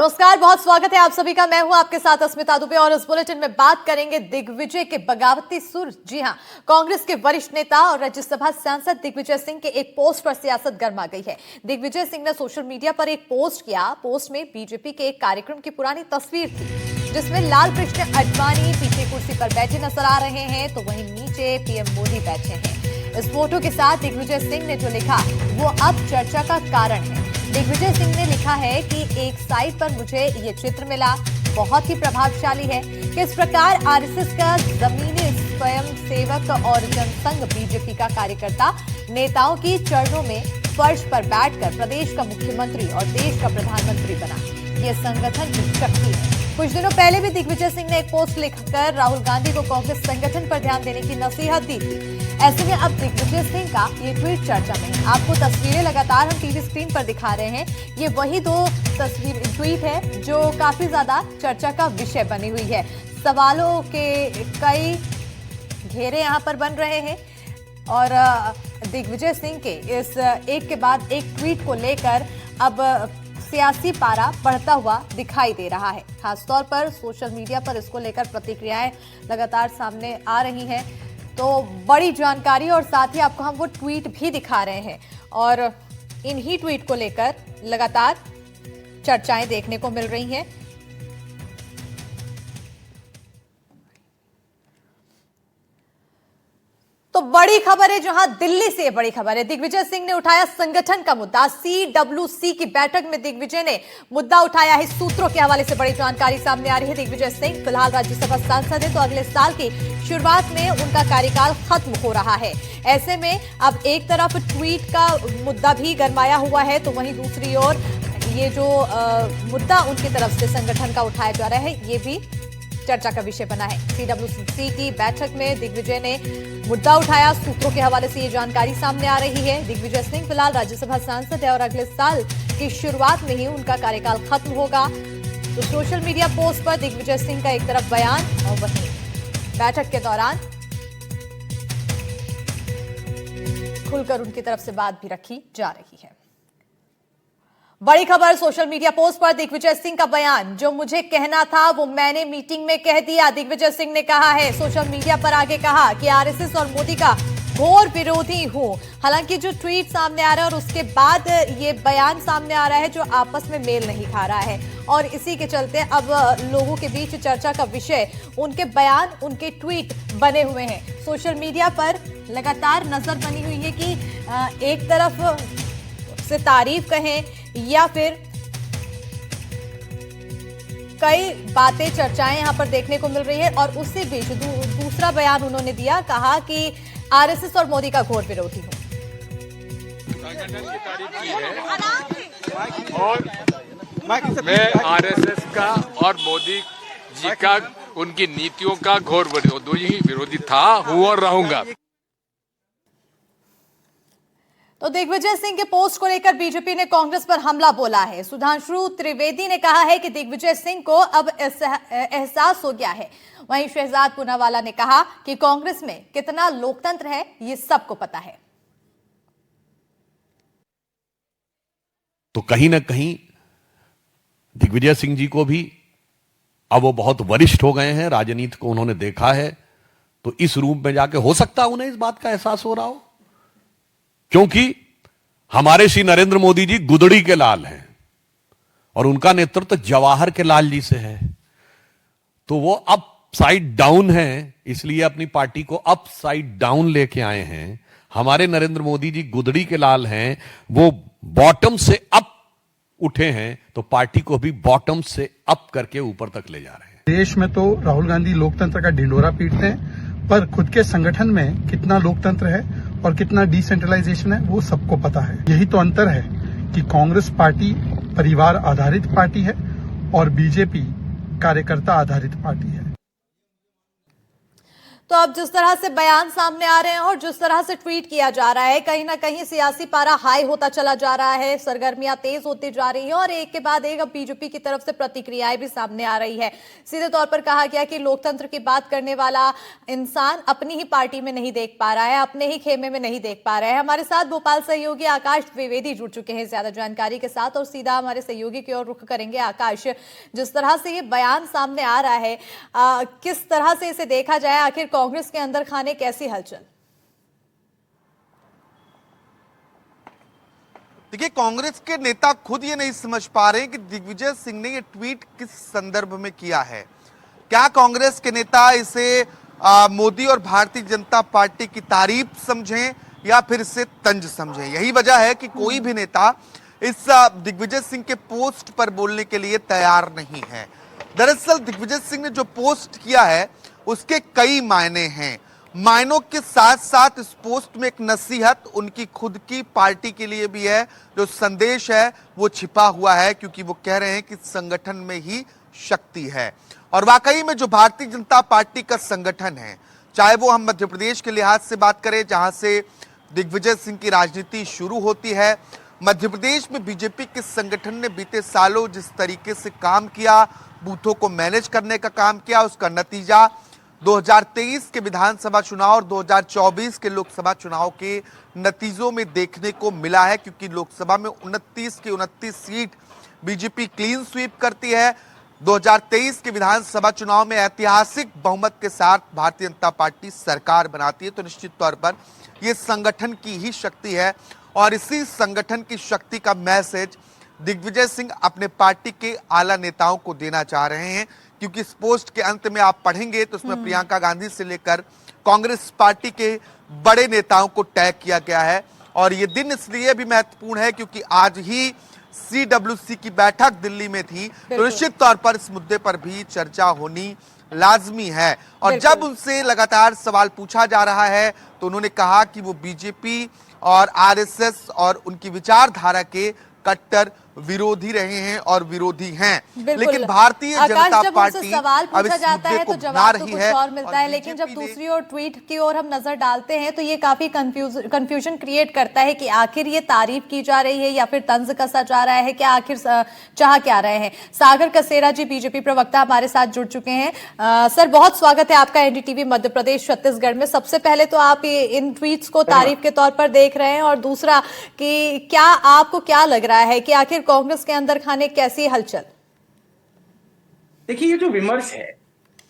नमस्कार, बहुत स्वागत है आप सभी का। मैं हूं आपके साथ अस्मिता दुबे और इस बुलेटिन में बात करेंगे दिग्विजय के बगावती सुर। जी हां, कांग्रेस के वरिष्ठ नेता और राज्यसभा सांसद दिग्विजय सिंह के एक पोस्ट पर सियासत गर्मा गई है। दिग्विजय सिंह ने सोशल मीडिया पर एक पोस्ट किया। पोस्ट में बीजेपी के एक कार्यक्रम की पुरानी तस्वीर थी जिसमें लाल कृष्ण आडवाणी पीछे कुर्सी पर बैठे नजर आ रहे हैं तो वहीं नीचे पीएम मोदी बैठे हैं। इस फोटो के साथ दिग्विजय सिंह ने जो लिखा वो अब चर्चा का कारण है। दिग्विजय सिंह ने लिखा है कि एक साइट पर मुझे ये चित्र मिला, बहुत ही प्रभावशाली है। किस प्रकार आरएसएस का जमीनी स्वयं सेवक और जनसंघ बीजेपी का कार्यकर्ता नेताओं की चरणों में फर्श पर बैठकर प्रदेश का मुख्यमंत्री और देश का प्रधानमंत्री बना। ये संगठन की शक्ति है। कुछ दिनों पहले भी दिग्विजय सिंह ने एक पोस्ट लिखकर राहुल गांधी को कांग्रेस संगठन पर ध्यान देने की नसीहत दी थी। ऐसे में अब दिग्विजय सिंह का ये ट्वीट चर्चा में है। आपको तस्वीरें लगातार हम टीवी स्क्रीन पर दिखा रहे हैं। ये वही दो ट्वीट है जो काफी ज्यादा चर्चा का विषय बनी हुई है। सवालों के कई घेरे यहाँ पर बन रहे हैं और दिग्विजय सिंह के इस एक के बाद एक ट्वीट को लेकर अब सियासी पारा बढ़ता हुआ दिखाई दे रहा है। खासतौर पर सोशल मीडिया पर इसको लेकर प्रतिक्रियाएं लगातार सामने आ रही हैं। तो बड़ी जानकारी और साथ ही आपको हम वो ट्वीट भी दिखा रहे हैं और इन्हीं ट्वीट को लेकर लगातार चर्चाएं देखने को मिल रही हैं। तो बड़ी खबर है, जहां दिल्ली से बड़ी खबर है। दिग्विजय सिंह ने उठाया संगठन का मुद्दा। सीडब्ल्यूसी की बैठक में दिग्विजय ने मुद्दा उठाया है। सूत्रों के हवाले से बड़ी जानकारी सामने आ रही है। दिग्विजय सिंह फिलहाल राज्यसभा सांसद है तो अगले साल की शुरुआत में उनका कार्यकाल खत्म हो रहा है। ऐसे में अब एक तरफ ट्वीट का मुद्दा भी गरमाया हुआ है तो वहीं दूसरी ओर ये जो मुद्दा उनकी तरफ से संगठन का उठाया जा रहा है ये भी चर्चा का विषय बना है। सीडब्ल्यूसी की बैठक में दिग्विजय ने मुद्दा उठाया। सूत्रों के हवाले से ये जानकारी सामने आ रही है। दिग्विजय सिंह फिलहाल राज्यसभा सांसद है और अगले साल की शुरुआत में ही उनका कार्यकाल खत्म होगा। तो सोशल मीडिया पोस्ट पर दिग्विजय सिंह का एक तरफ बयान और वहीं बैठक के दौरान खुलकर उनकी तरफ से बात भी रखी जा रही है। बड़ी खबर, सोशल मीडिया पोस्ट पर दिग्विजय सिंह का बयान। जो मुझे कहना था वो मैंने मीटिंग में कह दिया, दिग्विजय सिंह ने कहा है। सोशल मीडिया पर आगे कहा कि आरएसएस और मोदी का घोर विरोधी हूं। हालांकि जो ट्वीट सामने आ रहा है और उसके बाद ये बयान सामने आ रहा है जो आपस में मेल नहीं खा रहा है और इसी के चलते अब लोगों के बीच चर्चा का विषय उनके बयान, उनके ट्वीट बने हुए हैं। सोशल मीडिया पर लगातार नजर बनी हुई है कि एक तरफ से तारीफ कहें या फिर कई बातें, चर्चाएं यहां पर देखने को मिल रही है और उसी बीच दूसरा बयान उन्होंने दिया, कहा कि आरएसएस और मोदी का घोर विरोधी हूं। संगठन की तारीफ की है और मैं आरएसएस का और मोदी जी का, उनकी नीतियों का घोर विरोधी था, हूं और रहूंगा। तो दिग्विजय सिंह के पोस्ट को लेकर बीजेपी ने कांग्रेस पर हमला बोला है। सुधांशु त्रिवेदी ने कहा है कि दिग्विजय सिंह को अब एहसास हो गया है। वहीं शहजाद पूनावाला ने कहा कि कांग्रेस में कितना लोकतंत्र है ये सबको पता है। तो कहीं ना कहीं दिग्विजय सिंह जी को भी अब वो बहुत वरिष्ठ हो गए हैं, राजनीति को उन्होंने देखा है, तो इस रूप में जाके हो सकता है उन्हें इस बात का एहसास हो रहा हो, क्योंकि हमारे श्री नरेंद्र मोदी जी गुदड़ी के लाल हैं और उनका नेतृत्व जवाहर के लाल जी से है। तो वो अप साइड डाउन है, इसलिए अपनी पार्टी को अप साइड डाउन लेके आए हैं। हमारे नरेंद्र मोदी जी गुदड़ी के लाल हैं, वो बॉटम से अप उठे हैं, तो पार्टी को भी बॉटम से अप करके ऊपर तक ले जा रहे हैं। देश में तो राहुल गांधी लोकतंत्र का ढिंडोरा पीटते हैं, पर खुद के संगठन में कितना लोकतंत्र है और कितना डिसेंट्रलाइजेशन है वो सबको पता है। यही तो अंतर है कि कांग्रेस पार्टी परिवार आधारित पार्टी है और बीजेपी कार्यकर्ता आधारित पार्टी है। तो अब जिस तरह से बयान सामने आ रहे हैं और जिस तरह से ट्वीट किया जा रहा है, कहीं ना कहीं सियासी पारा हाई होता चला जा रहा है, सरगर्मियां तेज होती जा रही है और एक के बाद एक अब बीजेपी की तरफ से प्रतिक्रियाएं भी सामने आ रही है। सीधे तौर पर कहा गया कि लोकतंत्र की बात करने वाला इंसान अपनी ही पार्टी में नहीं देख पा रहा है, अपने ही खेमे में नहीं देख पा रहा है। हमारे साथ भोपाल सहयोगी आकाश द्विवेदी जुड़ चुके हैं ज्यादा जानकारी के साथ और सीधा हमारे सहयोगी की ओर रुख करेंगे। आकाश, जिस तरह से ये बयान सामने आ रहा है, किस तरह से इसे देखा जाए? आखिर कांग्रेस के अंदर खाने कैसी हलचल? देखिए, कांग्रेस के नेता खुद ये नहीं समझ पा रहे कि दिग्विजय सिंह ने ये ट्वीट किस संदर्भ में किया है। क्या कांग्रेस के नेता इसे मोदी और भारतीय जनता पार्टी की तारीफ समझें या फिर इसे तंज समझें? यही वजह है कि कोई भी नेता इस दिग्विजय सिंह के पोस्ट पर बोलने के लिए तैयार नहीं है। दरअसल दिग्विजय सिंह ने जो पोस्ट किया है उसके कई मायने हैं। मायनों के साथ साथ इस पोस्ट में एक नसीहत उनकी खुद की पार्टी के लिए भी है। जो संदेश है वो छिपा हुआ है, क्योंकि वो कह रहे हैं कि संगठन में ही शक्ति है। और वाकई में जो भारतीय जनता पार्टी का संगठन है, चाहे वो हम मध्य प्रदेश के लिहाज से बात करें जहां से दिग्विजय सिंह की राजनीति शुरू होती है, मध्य प्रदेश में बीजेपी के संगठन ने बीते सालों जिस तरीके से काम किया, बूथों को मैनेज करने का काम किया, उसका नतीजा 2023 के विधानसभा चुनाव और 2024 के लोकसभा चुनाव के नतीजों में देखने को मिला है। क्योंकि लोकसभा में 29 की 29 सीट बीजेपी क्लीन स्वीप करती है। 2023 के विधानसभा चुनाव में ऐतिहासिक बहुमत के साथ भारतीय जनता पार्टी सरकार बनाती है। तो निश्चित तौर पर यह संगठन की ही शक्ति है और इसी संगठन की शक्ति का मैसेज दिग्विजय सिंह अपने पार्टी के आला नेताओं को देना चाह रहे हैं। क्योंकि इस पोस्ट के अंत में आप पढ़ेंगे तो उसमें प्रियंका गांधी से लेकर कांग्रेस पार्टी के बड़े नेताओं को टैग किया गया है। और ये दिन इसलिए भी महत्वपूर्ण है क्योंकि आज ही CWC की बैठक दिल्ली में थी, तो निश्चित तौर पर इस मुद्दे पर भी चर्चा होनी लाजमी है। और जब उनसे लगातार सवाल पूछा जा रहा है तो उन्होंने कहा कि वो बीजेपी और RSS और उनकी विचारधारा के कट्टर विरोधी रहे हैं और विरोधी हैं। लेकिन भारतीय जनता पार्टी सवाल पूछा जाता है तो जवाब तो कुछ और मिलता है, लेकिन जब दूसरी ओर ट्वीट की ओर हम नजर डालते हैं तो ये काफी कंफ्यूजन क्रिएट करता है कि आखिर ये तारीफ की जा रही है या फिर तंज कसा जा रहा है, क्या आखिर चाह क्या रहे हैं। सागर कसेरा जी बीजेपी प्रवक्ता हमारे साथ जुड़ चुके हैं। सर, बहुत स्वागत है आपका NDTV मध्य प्रदेश छत्तीसगढ़ में। सबसे पहले तो आप इन ट्वीट्स को तारीफ के तौर पर देख रहे हैं और दूसरा कि क्या आपको क्या लग रहा है कि आखिर कांग्रेस के अंदर खाने कैसी हलचल? देखिए, ये जो विमर्श है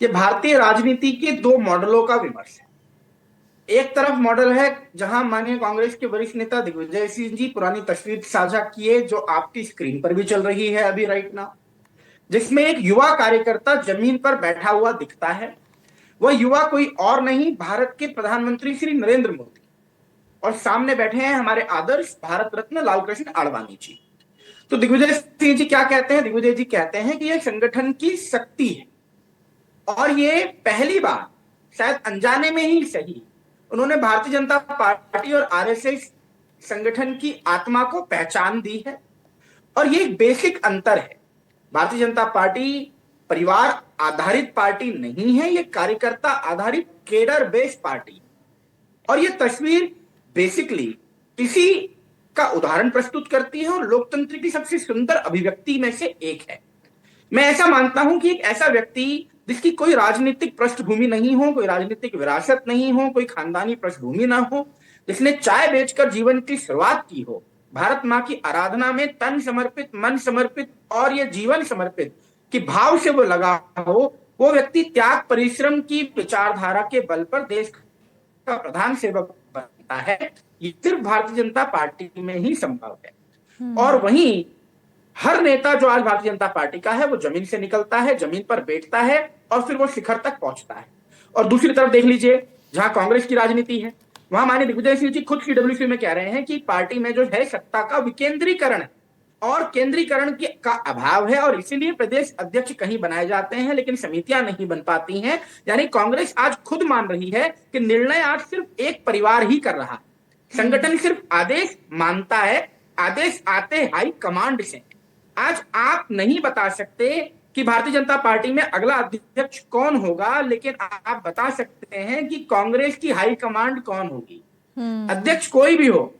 ये भारतीय राजनीति के दो मॉडलों का विमर्श है। एक तरफ मॉडल है जहां माननीय कांग्रेस के वरिष्ठ नेता दिग्विजय सिंह जी पुरानी तस्वीर साझा किए जो आपकी स्क्रीन पर भी चल रही है अभी राइट नाउ, जिसमें एक युवा कार्यकर्ता जमीन पर बैठा हुआ दिखता है। वह युवा कोई और नहीं, भारत के प्रधानमंत्री श्री नरेंद्र मोदी, और सामने बैठे हैं हमारे आदर्श भारत रत्न लालकृष्ण आडवाणी जी। तो दिग्विजय सिंह जी क्या कहते हैं? दिग्विजय जी कहते हैं कि यह संगठन की शक्ति है और ये पहली बार, शायद अनजाने में ही सही, उन्होंने भारतीय जनता पार्टी और RSS संगठन की आत्मा को पहचान दी है। और ये एक बेसिक अंतर है। भारतीय जनता पार्टी परिवार आधारित पार्टी नहीं है, ये कार्यकर्ता आधारित केडर बेस्ड पार्टी। और ये तस्वीर बेसिकली इसी का उदाहरण प्रस्तुत करती है और लोकतंत्र की सबसे सुंदर अभिव्यक्ति में से एक है। मैं ऐसा मानता हूं कि एक ऐसा व्यक्ति जिसकी कोई राजनीतिक पृष्ठभूमि नहीं हो, कोई राजनीतिक विरासत नहीं हो, कोई खानदानी पृष्ठभूमि ना हो, जिसने चाय बेचकर जीवन की शुरुआत की हो, भारत मां की आराधना में तन समर्पित, मन समर्पित और ये जीवन समर्पित कि भाव से वो लगा हो, वो व्यक्ति त्याग परिश्रम की विचारधारा के बल पर देश का प्रधान सेवक बनता है। ये सिर्फ भारतीय जनता पार्टी में ही संभव है। और वहीं हर नेता जो आज भारतीय जनता पार्टी का है वो जमीन से निकलता है, जमीन पर बैठता है और फिर वो शिखर तक पहुंचता है। और दूसरी तरफ देख लीजिए, जहां कांग्रेस की राजनीति है वहां माननीय दिग्विजय सिंह जी खुद CWC में कह रहे हैं कि पार्टी में जो है सत्ता का विकेंद्रीकरण है और केंद्रीकरण का अभाव है और इसीलिए प्रदेश अध्यक्ष कहीं बनाए जाते हैं लेकिन समितियां नहीं बन पाती हैं। यानी कांग्रेस आज खुद मान रही है कि निर्णय आज सिर्फ एक परिवार ही कर रहा है। संगठन सिर्फ आदेश मानता है, आदेश आते हाई कमांड से। आज आप नहीं बता सकते कि भारतीय जनता पार्टी में अगला अध्यक्ष कौन होगा, लेकिन आप बता सकते हैं कि कांग्रेस की हाई कमांड कौन होगी। अध्यक्ष कोई भी हो,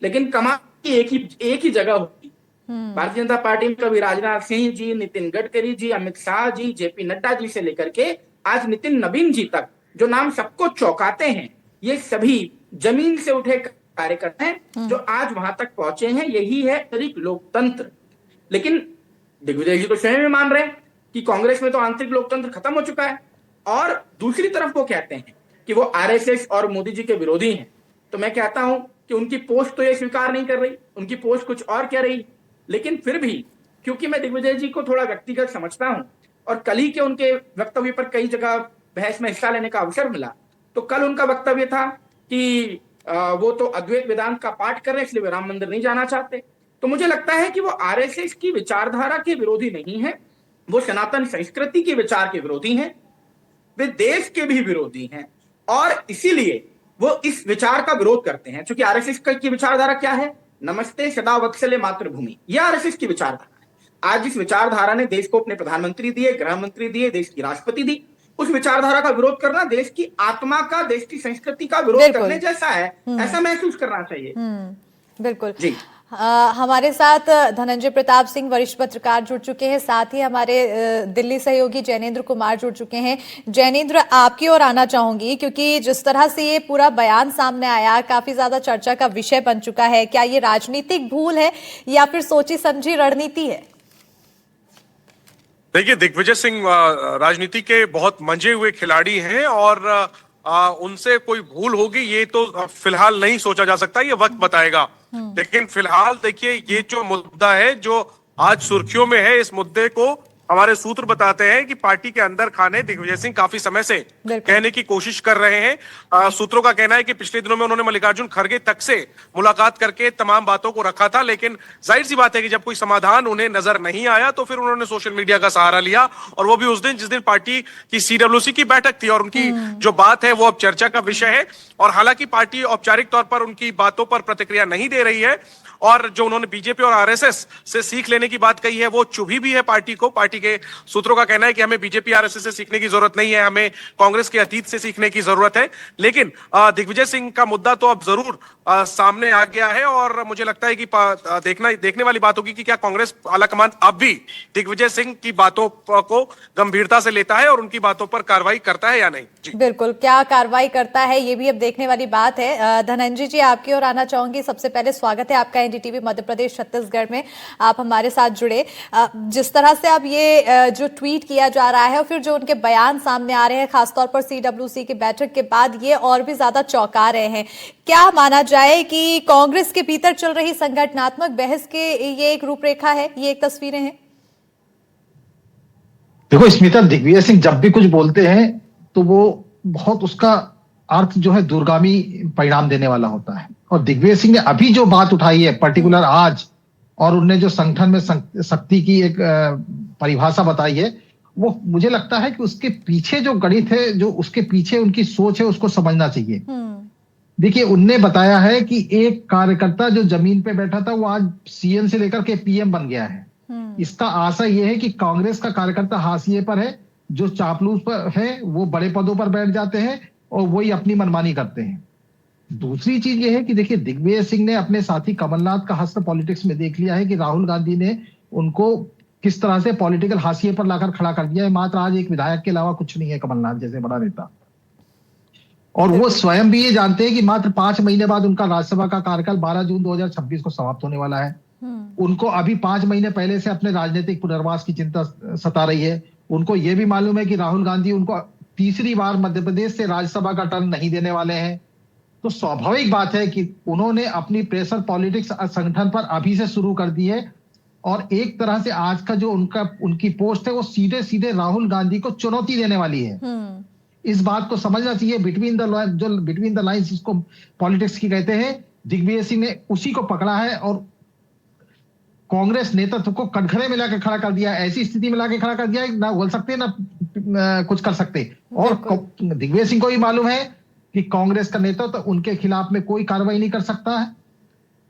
लेकिन कमांड की एक ही जगह होगी। भारतीय जनता पार्टी में कभी राजनाथ सिंह जी, नितिन गडकरी जी, अमित शाह जी, जेपी नड्डा जी से लेकर के आज नितिन नवीन जी तक, जो नाम सबको चौंकाते हैं, ये सभी जमीन से उठे कार्यकर्ता हैं जो आज वहां तक पहुंचे हैं। यही है आंतरिक लोकतंत्र। लेकिन दिग्विजय जी तो स्वयं में मान रहे हैं कि कांग्रेस में तो आंतरिक लोकतंत्र खत्म हो चुका है, और दूसरी तरफ वो कहते हैं कि वो आरएसएस और मोदी जी के विरोधी हैं। तो मैं कहता हूं कि उनकी पोस्ट तो ये स्वीकार नहीं कर रही, उनकी पोस्ट कुछ और कह रही। लेकिन फिर भी क्योंकि मैं दिग्विजय जी को थोड़ा व्यक्तिगत समझता हूं और कल ही के उनके वक्तव्य पर कई जगह बहस में हिस्सा लेने का अवसर मिला, तो कल उनका वक्तव्य था कि वो तो अद्वैत वेदांत का पाठ कर रहे हैं, इसलिए वे राम मंदिर नहीं जाना चाहते। तो मुझे लगता है कि वो आरएसएस की विचारधारा के विरोधी नहीं है, वो सनातन संस्कृति के विचार के विरोधी हैं, वे देश के भी विरोधी हैं, और इसीलिए वो इस विचार का विरोध करते हैं। क्योंकि आरएसएस की विचारधारा क्या है? नमस्ते सदा वत्सले मातृभूमि, यह आरएसएस की विचारधारा है। आज जिस विचारधारा ने देश को अपने प्रधानमंत्री दिए, गृह मंत्री दिए, देश की राष्ट्रपति दी, उस विचारधारा का विरोध करना देश की आत्मा का, देश की संस्कृति का विरोध करने जैसा है, ऐसा महसूस करना चाहिए। बिल्कुल जी। हमारे साथ धनंजय प्रताप सिंह वरिष्ठ पत्रकार जुड़ चुके हैं, साथ ही हमारे दिल्ली सहयोगी जैनेन्द्र कुमार जुड़ चुके हैं। जैनेन्द्र, आपकी ओर आना चाहूंगी, क्योंकि जिस तरह से ये पूरा बयान सामने आया, काफी ज्यादा चर्चा का विषय बन चुका है। क्या ये राजनीतिक भूल है या फिर सोची समझी रणनीति है? देखिए, दिग्विजय सिंह राजनीति के बहुत मंजे हुए खिलाड़ी हैं, और उनसे कोई भूल होगी ये तो फिलहाल नहीं सोचा जा सकता, ये वक्त बताएगा। लेकिन फिलहाल देखिए, ये जो मुद्दा है जो आज सुर्खियों में है, इस मुद्दे को हमारे सूत्र बताते हैं कि पार्टी के अंदर खाने दिग्विजय सिंह काफी समय से कहने की कोशिश कर रहे हैं। सूत्रों का कहना है कि पिछले दिनों में उन्होंने मल्लिकार्जुन खड़गे तक से मुलाकात करके तमाम बातों को रखा था, लेकिन जाहिर सी बात है कि जब कोई समाधान उन्हें नजर नहीं आया तो फिर उन्होंने सोशल मीडिया का सहारा लिया, और वो भी उस दिन जिस दिन पार्टी की सीडब्ल्यूसी की बैठक थी, और उनकी जो बात है वो अब चर्चा का विषय है। और हालांकि पार्टी औपचारिक तौर पर उनकी बातों पर प्रतिक्रिया नहीं दे रही है, और जो उन्होंने बीजेपी और आरएसएस से सीख लेने की बात कही है वो चुभी भी है पार्टी को। पार्टी के सूत्रों का कहना है कि हमें बीजेपी आरएसएस से सीखने की जरूरत नहीं है, हमें कांग्रेस के अतीत से सीखने की जरूरत है। लेकिन दिग्विजय सिंह का मुद्दा तो अब जरूर सामने आ गया है, और मुझे लगता है कि देखने वाली बात होगी कि क्या कांग्रेस आलाकमान अब भी दिग्विजय सिंह की बातों को गंभीरता से लेता है और उनकी बातों पर कार्रवाई करता है या नहीं। जी बिल्कुल, क्या कार्रवाई करता है ये भी अब देखने वाली बात है। धनंजय जी, आपकी ओर आना चाहूंगी। सबसे पहले स्वागत है आपका एनडीटीवी मध्य प्रदेश छत्तीसगढ़ में, आप हमारे साथ जुड़े। जिस तरह से अब ये जो ट्वीट किया जा रहा है और फिर जो उनके बयान सामने आ रहे हैं, खासतौर पर सीडब्ल्यूसी की बैठक के बाद, ये और भी ज्यादा चौंका रहे हैं। क्या माना जाए कि कांग्रेस के भीतर चल रही संगठनात्मक बहस के ये एक रूपरेखा है, ये एक तस्वीरें हैं? देखो स्मिता, दिग्विजय सिंह जब भी कुछ बोलते हैं तो वो बहुत उसका अर्थ जो है दूरगामी परिणाम देने वाला होता है। और दिग्विजय सिंह ने अभी जो बात उठाई है पर्टिकुलर आज, और उनने जो संगठन में शक्ति की एक परिभाषा बताई है, वो मुझे लगता है कि उसके पीछे जो गणित है, जो उसके पीछे उनकी सोच है, उसको समझना चाहिए। देखिए, उनने बताया है कि एक कार्यकर्ता जो जमीन पे बैठा था वो आज सीएम से लेकर के पीएम बन गया है। इसका आशा यह है कि कांग्रेस का कार्यकर्ता हाशिए पर है, जो चापलूस पर है वो बड़े पदों पर बैठ जाते हैं और वही अपनी मनमानी करते हैं। दूसरी चीज ये है कि देखिए, दिग्विजय सिंह ने अपने साथी कमलनाथ का हस्त पॉलिटिक्स में देख लिया है कि राहुल गांधी ने उनको किस तरह से पॉलिटिकल हाशिए पर लाकर खड़ा कर दिया है। मात्र आज एक विधायक के अलावा कुछ नहीं है कमलनाथ जैसे बड़ा नेता। और वो स्वयं भी ये जानते हैं कि मात्र 5 महीने बाद उनका राज्यसभा का कार्यकाल 12 जून 2026 को समाप्त होने वाला है। उनको अभी 5 महीने पहले से अपने राजनीतिक पुनर्वास की चिंता सता रही है। उनको ये भी मालूम है कि राहुल गांधी उनको तीसरी बार मध्य प्रदेश से राज्यसभा का टर्न नहीं देने वाले हैं। तो स्वाभाविक बात है कि उन्होंने अपनी प्रेशर पॉलिटिक्स संगठन पर अभी से शुरू कर दी है, और एक तरह से आज का जो उनकी पोस्ट है वो सीधे सीधे राहुल गांधी को चुनौती देने वाली है। इस बात को समझना चाहिए। बिटवीन द लाइन्स जिसको पॉलिटिक्स की कहते हैं, दिग्विजय सिंह ने उसी को पकड़ा है और कांग्रेस नेतृत्व को कटघरे में लाकर खड़ा कर दिया, ऐसी स्थिति में लाकर खड़ा कर दिया ना बोल सकते ना कुछ कर सकते। और दिग्विजय सिंह को भी मालूम है कि कांग्रेस का नेतृत्व उनके खिलाफ में कोई कार्रवाई नहीं कर सकता है,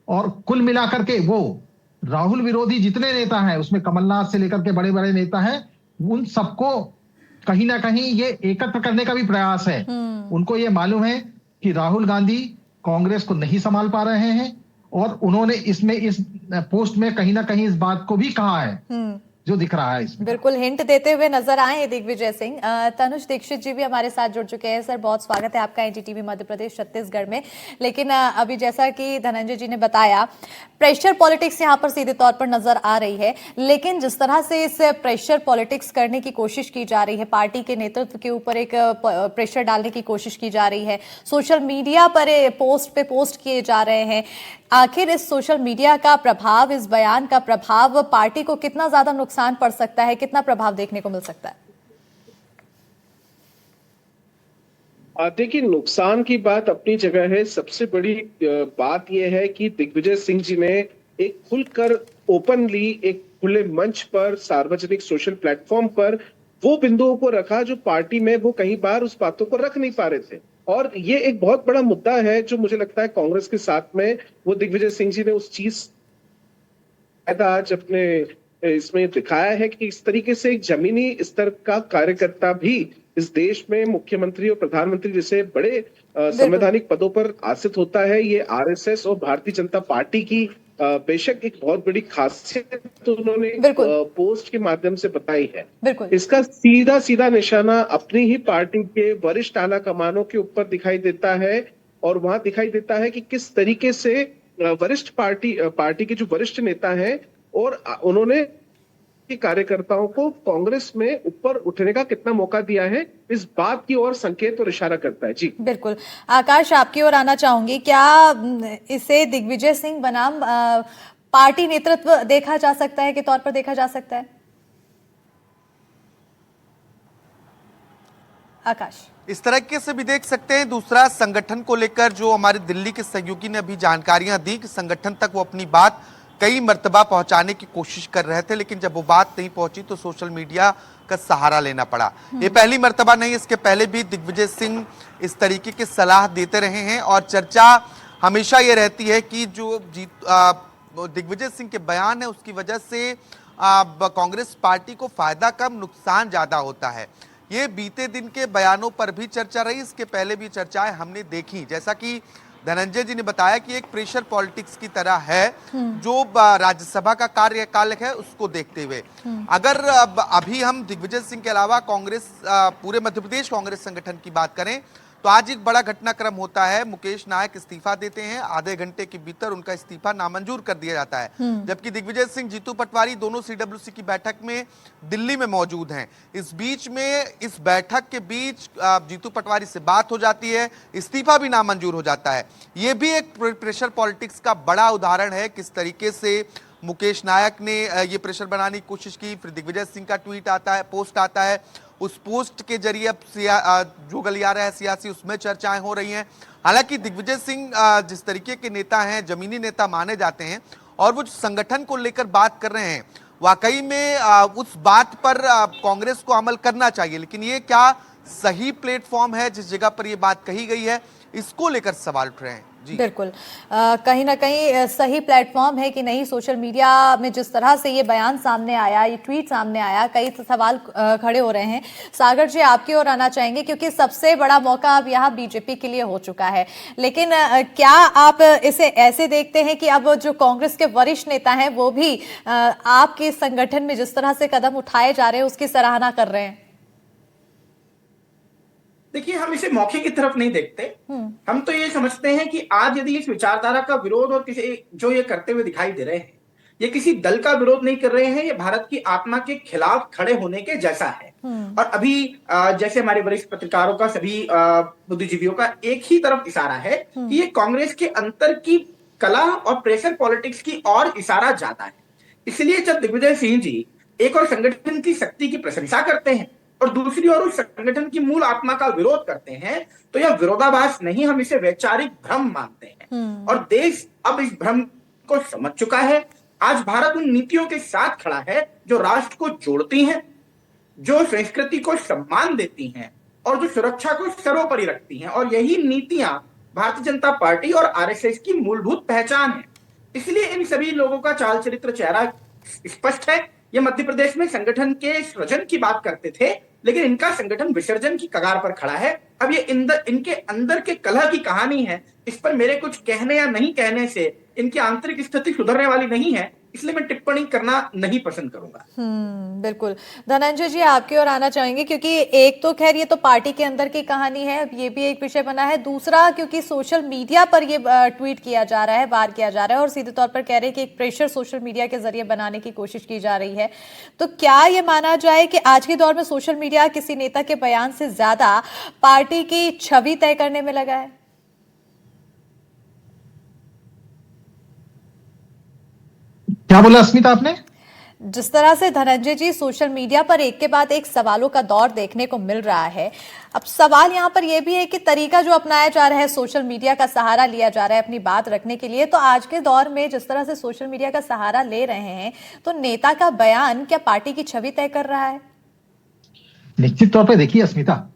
और कुल मिलाकर के वो राहुल विरोधी जितने नेता हैं, उसमें कमलनाथ से लेकर के बड़े बड़े नेता हैं, उन सबको कहीं ना कहीं ये एकत्र करने का भी प्रयास है। उनको ये मालूम है कि राहुल गांधी कांग्रेस को नहीं संभाल पा रहे हैं, और उन्होंने इसमें इस पोस्ट में कहीं ना कहीं इस बात को भी कहा है, जो दिख रहा है इसमें। बिल्कुल हिंट देते हुए नजर आए दिग्विजय सिंह। तनुज दीक्षित जी भी हमारे साथ जुड़ चुके हैं। सर, बहुत स्वागत है आपका एनडीटीवी मध्य प्रदेश छत्तीसगढ़ में। लेकिन अभी जैसा कि धनंजय जी ने बताया, प्रेशर पॉलिटिक्स यहाँ पर सीधे तौर पर नजर आ रही है। लेकिन जिस तरह से इस प्रेशर पॉलिटिक्स करने की कोशिश की जा रही है, पार्टी के नेतृत्व के ऊपर एक प्रेशर डालने की कोशिश की जा रही है, सोशल मीडिया पर पोस्ट किए जा रहे हैं, आखिर इस सोशल मीडिया का प्रभाव, इस बयान का प्रभाव पार्टी को कितना ज्यादा नुकसान पड़ सकता है, कितना प्रभाव देखने को मिल सकता है? देखिए, नुकसान की बात अपनी जगह है। सबसे बड़ी बात यह है कि दिग्विजय सिंह जी ने एक खुलकर ओपनली, एक खुले मंच पर, सार्वजनिक सोशल प्लेटफॉर्म पर वो बिंदुओं को रखा जो पार्टी में वो कई बार उस बातों को रख नहीं पा रहे थे। और ये एक बहुत बड़ा मुद्दा है जो मुझे लगता है कांग्रेस के साथ में वो दिग्विजय सिंह जी ने उस चीज आज अपने इसमें दिखाया है कि इस तरीके से एक जमीनी स्तर का कार्यकर्ता भी इस देश में मुख्यमंत्री और प्रधानमंत्री जैसे बड़े संवैधानिक पदों पर आसीन होता है। ये आरएसएस और भारतीय जनता पार्टी की बेशक एक बहुत बड़ी खासियत तो उन्होंने पोस्ट के माध्यम से बताई है। इसका सीधा सीधा निशाना अपनी ही पार्टी के वरिष्ठ आला कमानों के ऊपर दिखाई देता है, और वहां दिखाई देता है कि किस तरीके से वरिष्ठ पार्टी के जो वरिष्ठ नेता हैं और उन्होंने कार्यकर्ताओं को कांग्रेस में ऊपर उठने का कितना मौका दिया है, इस बात की ओर संकेत और इशारा करता है। जी बिल्कुल। आकाश, आपकी ओर आना चाहूंगी। क्या इसे दिग्विजय सिंह बनाम पार्टी नेतृत्व देखा जा सकता है, के तौर पर देखा जा सकता है? आकाश, इस तरीके से भी देख सकते हैं। दूसरा, संगठन को लेकर जो हमारे दिल्ली के सहयोगी ने अभी जानकारियां दी कि संगठन तक वो अपनी बात कई मर्तबा पहुंचाने की कोशिश कर रहे थे, लेकिन जब वो बात नहीं पहुंची तो सोशल मीडिया का सहारा लेना पड़ा। ये पहली मर्तबा नहीं, इसके पहले भी दिग्विजय सिंह इस तरीके की सलाह देते रहे हैं, और चर्चा हमेशा ये रहती है कि जो दिग्विजय सिंह के बयान है उसकी वजह से कांग्रेस पार्टी को फायदा कम, नुकसान ज्यादा होता है। ये बीते दिन के बयानों पर भी चर्चा रही, इसके पहले भी चर्चाएं हमने देखी। जैसा कि धनंजय जी ने बताया कि एक प्रेशर पॉलिटिक्स की तरह है जो राज्यसभा का कार्यकाल है, उसको देखते हुए अगर अभी हम दिग्विजय सिंह के अलावा कांग्रेस, पूरे मध्य प्रदेश कांग्रेस संगठन की बात करें तो आज एक बड़ा घटनाक्रम होता है। मुकेश नायक इस्तीफा देते हैं, आधे घंटे के भीतर उनका इस्तीफा नामंजूर कर दिया जाता है, जबकि दिग्विजय सिंह, जीतू पटवारी दोनों सीडब्ल्यूसी की बैठक में दिल्ली में मौजूद हैं। इस बीच में, इस बैठक के बीच जीतू पटवारी से बात हो जाती है, इस्तीफा भी नामंजूर हो जाता है। ये भी एक प्रेशर पॉलिटिक्स का बड़ा उदाहरण है, किस तरीके से मुकेश नायक ने ये प्रेशर बनाने की कोशिश की। फिर दिग्विजय सिंह का ट्वीट आता है, पोस्ट आता है, उस पोस्ट के जरिए अब जो गलियारा है सियासी, उसमें चर्चाएं हो रही हैं। हालांकि दिग्विजय सिंह जिस तरीके के नेता हैं, जमीनी नेता माने जाते हैं, और वो संगठन को लेकर बात कर रहे हैं, वाकई में उस बात पर कांग्रेस को अमल करना चाहिए। लेकिन ये क्या सही प्लेटफॉर्म है जिस जगह पर ये बात कही गई है, इसको लेकर सवाल उठ रहे हैं। जी बिल्कुल, कहीं ना कहीं सही प्लेटफॉर्म है कि नहीं। सोशल मीडिया में जिस तरह से ये बयान सामने आया, ये ट्वीट सामने आया, कई सवाल खड़े हो रहे हैं। सागर जी, आपकी ओर आना चाहेंगे, क्योंकि सबसे बड़ा मौका अब यहाँ बीजेपी के लिए हो चुका है। लेकिन क्या आप इसे ऐसे देखते हैं कि अब जो कांग्रेस के वरिष्ठ नेता हैं वो भी आपके संगठन में जिस तरह से कदम उठाए जा रहे हैं उसकी सराहना कर रहे हैं? देखिए, हम इसे मौके की तरफ नहीं देखते। हम तो ये समझते हैं कि आज यदि इस विचारधारा का विरोध और किसी जो ये करते हुए दिखाई दे रहे हैं, ये किसी दल का विरोध नहीं कर रहे हैं, ये भारत की आत्मा के खिलाफ खड़े होने के जैसा है। और अभी जैसे हमारे वरिष्ठ पत्रकारों का, सभी बुद्धिजीवियों का एक ही तरफ इशारा है कि ये कांग्रेस के अंतर की कला और प्रेशर पॉलिटिक्स की ओर इशारा जाता है। इसलिए जब दिग्विजय सिंह जी एक और संगठन की शक्ति की प्रशंसा करते हैं और दूसरी ओर उस संगठन की मूल आत्मा का विरोध करते हैं, तो यह विरोधाभास नहीं, हम इसे वैचारिक भ्रम मानते हैं। और देश अब इस भ्रम को समझ चुका है। आज भारत उन नीतियों के साथ खड़ा है जो राष्ट्र को जोड़ती हैं, जो संस्कृति को सम्मान देती हैं और जो सुरक्षा को सर्वोपरि रखती हैं। और यही नीतियां भारतीय जनता पार्टी और आरएसएस की मूलभूत पहचान है। इसलिए इन सभी लोगों का चाल चरित्र चेहरा स्पष्ट है। ये मध्य प्रदेश में संगठन के सृजन की बात करते थे, लेकिन इनका संगठन विसर्जन की कगार पर खड़ा है। अब ये इनके अंदर के कलह की कहानी है, इस पर मेरे कुछ कहने या नहीं कहने से इनकी आंतरिक स्थिति सुधरने वाली नहीं है, इसलिए मैं टिप्पणी करना नहीं पसंद करूंगा। बिल्कुल। धनंजय जी आपकी ओर आना चाहेंगे, क्योंकि एक तो खैर ये तो पार्टी के अंदर की कहानी है, अब ये भी एक विषय बना है। दूसरा, क्योंकि सोशल मीडिया पर ये ट्वीट किया जा रहा है, वार किया जा रहा है और सीधे तौर पर कह रहे हैं कि एक प्रेशर सोशल मीडिया के जरिए बनाने की कोशिश की जा रही है। तो क्या ये माना जाए कि आज के दौर में सोशल मीडिया किसी नेता के बयान से ज्यादा पार्टी की छवि तय करने में लगा है? क्या बोला अस्मिता आपने? जिस तरह से धनंजय जी सोशल मीडिया पर एक के बाद एक सवालों का दौर देखने को मिल रहा है, अब सवाल यहाँ पर यह भी है कि तरीका जो अपनाया जा रहा है, सोशल मीडिया का सहारा लिया जा रहा है अपनी बात रखने के लिए, तो आज के दौर में जिस तरह से सोशल मीडिया का सहारा ले रहे हैं, तो नेता का बयान क्या पार्टी की छवि तय कर रहा है? निश्चित तौर पर देखिए अस्मिता,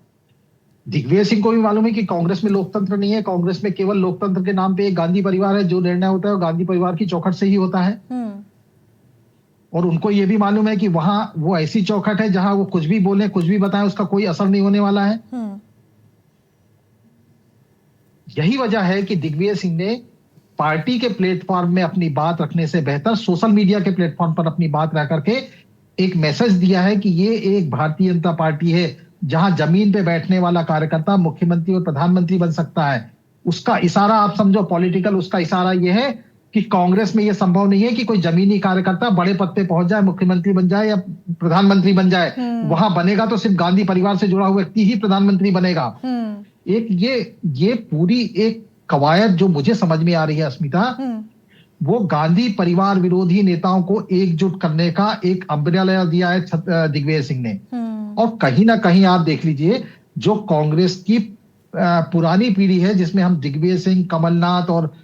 दिग्विजय सिंह को भी मालूम है कि कांग्रेस में लोकतंत्र नहीं है, कांग्रेस में केवल लोकतंत्र के नाम पे एक गांधी परिवार है, जो निर्णय होता है वो गांधी परिवार की चौखट से ही होता है। और उनको ये भी मालूम है कि वहां वो ऐसी चौखट है जहां वो कुछ भी बोले, कुछ भी बताएं, उसका कोई असर नहीं होने वाला है। यही वजह है कि दिग्विजय सिंह ने पार्टी के प्लेटफॉर्म में अपनी बात रखने से बेहतर सोशल मीडिया के प्लेटफॉर्म पर अपनी बात रख करके एक मैसेज दिया है कि ये एक भारतीय जनता पार्टी है जहां जमीन पे बैठने वाला कार्यकर्ता मुख्यमंत्री और प्रधानमंत्री बन सकता है। उसका इशारा आप समझो पॉलिटिकल, उसका इशारा यह है कि कांग्रेस में यह संभव नहीं है कि कोई जमीनी कार्यकर्ता बड़े पद पे पहुंच जाए, मुख्यमंत्री बन जाए या प्रधानमंत्री बन जाए। वहां बनेगा तो सिर्फ गांधी परिवार से जुड़ा हुआ व्यक्ति ही प्रधानमंत्री बनेगा। एक ये पूरी एक कवायद जो मुझे समझ में आ रही है अस्मिता, वो गांधी परिवार विरोधी नेताओं को एकजुट करने का एक अम्ब्रेला दिया है दिग्विजय सिंह ने। और कहीं ना कहीं आप देख लीजिए, जो कांग्रेस की पुरानी पीढ़ी है जिसमें हम दिग्विजय सिंह, कमलनाथ और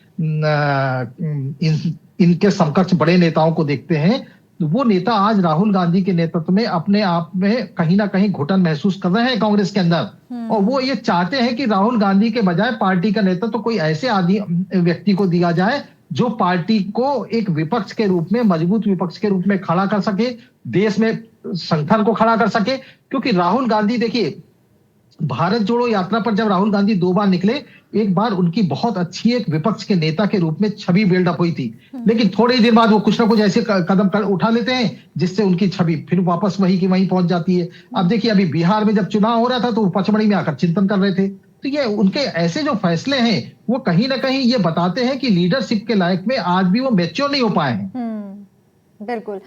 इनके समकक्ष बड़े नेताओं को देखते हैं, वो नेता आज राहुल गांधी के नेतृत्व में अपने आप में कहीं ना कहीं घुटन महसूस कर रहे हैं कांग्रेस के अंदर। और वो ये चाहते हैं कि राहुल गांधी के बजाय पार्टी का नेतृत्व कोई ऐसे आदमी व्यक्ति को दिया जाए जो पार्टी को एक विपक्ष के रूप में, मजबूत विपक्ष के रूप में खड़ा कर सके, देश में संगठन को खड़ा कर सके। क्योंकि राहुल गांधी, देखिए, भारत जोड़ो यात्रा पर जब राहुल गांधी 2 बार निकले, एक बार उनकी बहुत अच्छी एक विपक्ष के नेता के रूप में छवि बिल्डअप हुई थी, लेकिन थोड़े ही देर बाद वो कुछ ना कुछ ऐसे कदम उठा लेते हैं जिससे उनकी छवि फिर वापस वही की वहीं पहुंच जाती है। अब देखिए, अभी बिहार में जब चुनाव हो रहा था तो वो पचमढ़ी में आकर चिंतन कर रहे थे। तो ये उनके ऐसे जो फैसले हैं वो कहीं ना कहीं ये बताते हैं कि लीडरशिप के लायक में आज भी वो मैच्योर नहीं हो पाए हैं। बिल्कुल,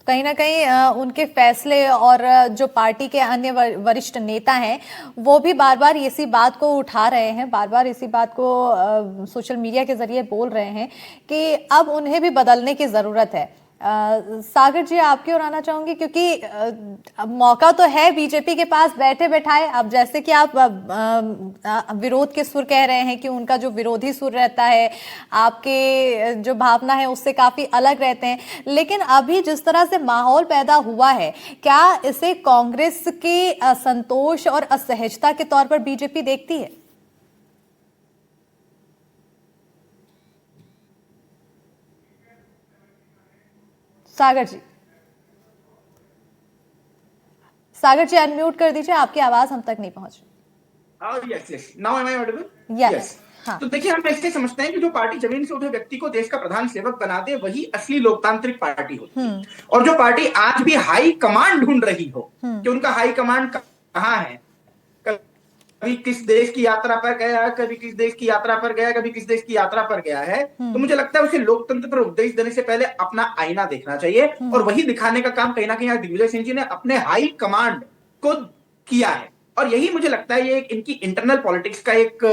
कहीं ना कहीं उनके फैसले और जो पार्टी के अन्य वरिष्ठ नेता हैं वो भी बार बार इसी बात को उठा रहे हैं, बार बार इसी बात को सोशल मीडिया के जरिए बोल रहे हैं कि अब उन्हें भी बदलने की जरूरत है। सागर जी आपकी ओर आना चाहूंगी, क्योंकि मौका तो है बीजेपी के पास बैठे बैठाए। अब जैसे कि आप विरोध के सुर कह रहे हैं कि उनका जो विरोधी सुर रहता है, आपके जो भावना है उससे काफी अलग रहते हैं, लेकिन अभी जिस तरह से माहौल पैदा हुआ है, क्या इसे कांग्रेस के असंतोष और असहजता के तौर पर बीजेपी देखती है? सागर जी अनम्यूट कर दीजिए, आपकी आवाज हम तक नहीं पहुंच रही। Yes, now am I audible? Yes. हाँ। तो देखिए, हम ऐसे समझते हैं कि जो पार्टी जमीन से उठे व्यक्ति को देश का प्रधान सेवक बना दे, वही असली लोकतांत्रिक पार्टी होती है। और जो पार्टी आज भी हाई कमांड ढूंढ रही हो कि उनका हाई कमांड कहाँ है, कभी किस देश की यात्रा पर गया, कभी किस देश की यात्रा पर गया, कभी किस देश की यात्रा पर गया है, तो मुझे लगता है उसे लोकतंत्र पर उपदेश देने से पहले अपना आईना देखना चाहिए। और वही दिखाने का काम कहीं ना कहीं दिग्विजय सिंह जी ने अपने हाई कमांड को किया है। और यही मुझे लगता है ये इनकी इंटरनल पॉलिटिक्स का एक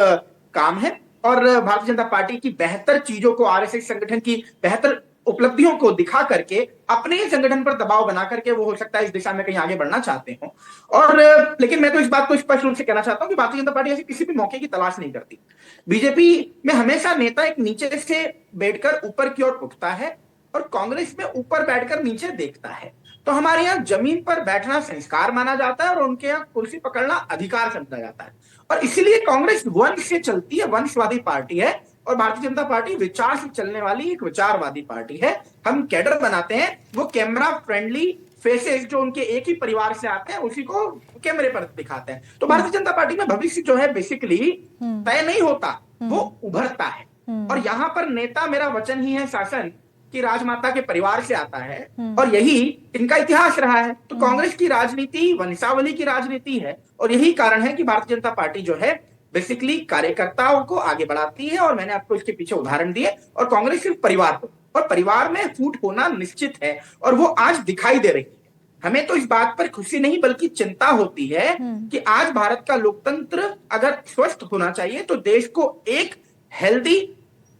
काम है। और भारतीय जनता पार्टी की बेहतर चीजों को, आरएसएस संगठन की बेहतर उपलब्धियों को दिखा करके अपने ही संगठन पर दबाव बना करके वो हो सकता है इस दिशा में कहीं आगे बढ़ना चाहते हो। और लेकिन मैं तो इस बात को स्पष्ट रूप से कहना चाहता हूं कि भारतीय जनता पार्टी ऐसे किसी भी मौके की तलाश नहीं करती। बीजेपी में हमेशा नेता एक नीचे से बैठकर ऊपर की ओर उठता है और कांग्रेस में ऊपर बैठकर नीचे देखता है। तो हमारे यहाँ जमीन पर बैठना संस्कार माना जाता है और उनके यहाँ कुर्सी पकड़ना अधिकार समझा जाता है। और इसीलिए कांग्रेस वंश से चलती है, वंशवादी पार्टी है। और भारतीय जनता पार्टी विचार से चलने वाली एक विचारवादी पार्टी है। हम कैडर बनाते हैं, वो कैमरा फ्रेंडली फेसेस जो उनके एक ही परिवार से आते हैं उसी को कैमरे पर दिखाते हैं। तो भारतीय जनता पार्टी में भविष्य जो है बेसिकली तय नहीं होता, वो उभरता है। और यहां पर नेता, मेरा वचन ही है शासन, कि राजमाता के परिवार से आता है और यही इनका इतिहास रहा है। तो कांग्रेस की राजनीति वंशावली की राजनीति है और यही कारण है कि भारतीय जनता पार्टी जो है बेसिकली कार्यकर्ताओं को आगे बढ़ाती है। और मैंने आपको इसके पीछे उदाहरण दिए। और कांग्रेस सिर्फ परिवार को, और परिवार में फूट होना निश्चित है और वो आज दिखाई दे रही है। हमें तो इस बात पर खुशी नहीं बल्कि चिंता होती है कि आज भारत का लोकतंत्र अगर स्वस्थ होना चाहिए तो देश को एक हेल्दी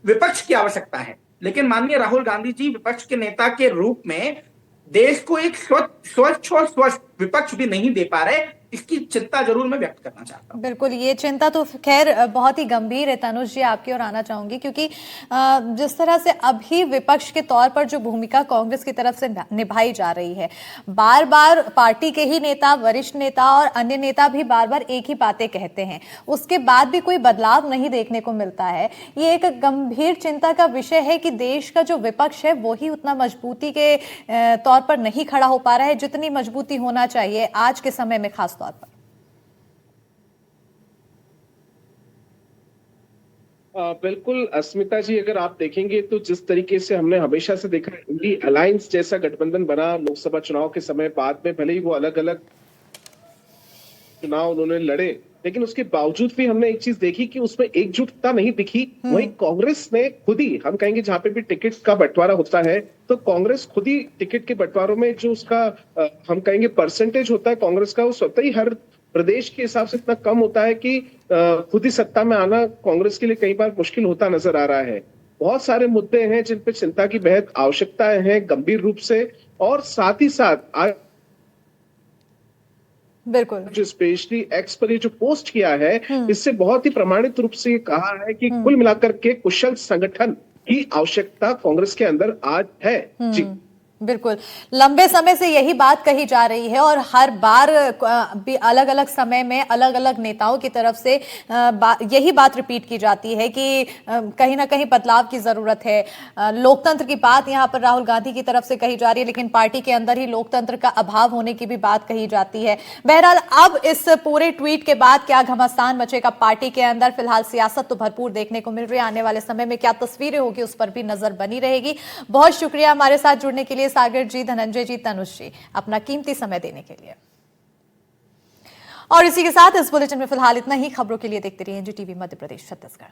विपक्ष की आवश्यकता है। लेकिन माननीय राहुल गांधी जी विपक्ष के नेता के रूप में देश को एक स्वच्छ और स्वस्थ विपक्ष भी नहीं दे पा रहे, इसकी चिंता जरूर मैं व्यक्त करना चाहता हूं। बिल्कुल, ये चिंता तो खैर बहुत ही गंभीर है। तनुज जी, आपकी ओर आना चाहूंगी, क्योंकि जिस तरह से अभी विपक्ष के तौर पर जो भूमिका कांग्रेस की तरफ से निभाई जा रही है, बार बार पार्टी के ही नेता, वरिष्ठ नेता और अन्य नेता भी बार बार एक ही बातें कहते हैं, उसके बाद भी कोई बदलाव नहीं देखने को मिलता है। ये एक गंभीर चिंता का विषय है कि देश का जो विपक्ष है वो ही उतना मजबूती के तौर पर नहीं खड़ा हो पा रहा है जितनी मजबूती होना चाहिए आज के समय में खास तौर पर। बिल्कुल अस्मिता जी, अगर आप देखेंगे तो जिस तरीके से हमने हमेशा से देखा, इंडी अलायंस जैसा गठबंधन बना लोकसभा चुनाव के समय, बाद में भले ही वो अलग अलग चुनाव उन्होंने लड़े, लेकिन उसके बावजूद भी हमने एक चीज देखी कि उसमें एकजुटता नहीं दिखी। वहीं कांग्रेस ने खुद ही, हम कहेंगे जहां पे भी टिकट का बंटवारा होता है तो कांग्रेस खुद ही टिकट के बंटवारों में जो उसका हम कहेंगे परसेंटेज होता है कांग्रेस का, वो स्वतः ही हर प्रदेश के हिसाब से इतना कम होता है कि खुद ही सत्ता में आना कांग्रेस के लिए कई बार मुश्किल होता नजर आ रहा है। बहुत सारे मुद्दे हैं जिन पे चिंता की बेहद आवश्यकताएं हैं गंभीर रूप से, और साथ ही साथ बिल्कुल जो स्पेशली एक्स पर ये जो पोस्ट किया है, इससे बहुत ही प्रमाणित रूप से ये कहा है कि कुल मिलाकर के कुशल संगठन की आवश्यकता कांग्रेस के अंदर आज है। जी बिल्कुल, लंबे समय से यही बात कही जा रही है और हर बार भी अलग अलग समय में अलग अलग नेताओं की तरफ से यही बात रिपीट की जाती है कि कहीं ना कहीं बदलाव की जरूरत है। लोकतंत्र की बात यहाँ पर राहुल गांधी की तरफ से कही जा रही है, लेकिन पार्टी के अंदर ही लोकतंत्र का अभाव होने की भी बात कही जाती है। बहरहाल, अब इस पूरे ट्वीट के बाद क्या घमासान मचेगा पार्टी के अंदर? फिलहाल सियासत तो भरपूर देखने को मिल रही है, आने वाले समय में क्या तस्वीरें होगी उस पर भी नजर बनी रहेगी। बहुत शुक्रिया हमारे साथ जुड़ने के लिए सागर जी, धनंजय जी, तनुज जी, अपना कीमती समय देने के लिए। और इसी के साथ इस बुलेटिन में फिलहाल इतना ही। खबरों के लिए देखते रहिए NDTV मध्य प्रदेश छत्तीसगढ़।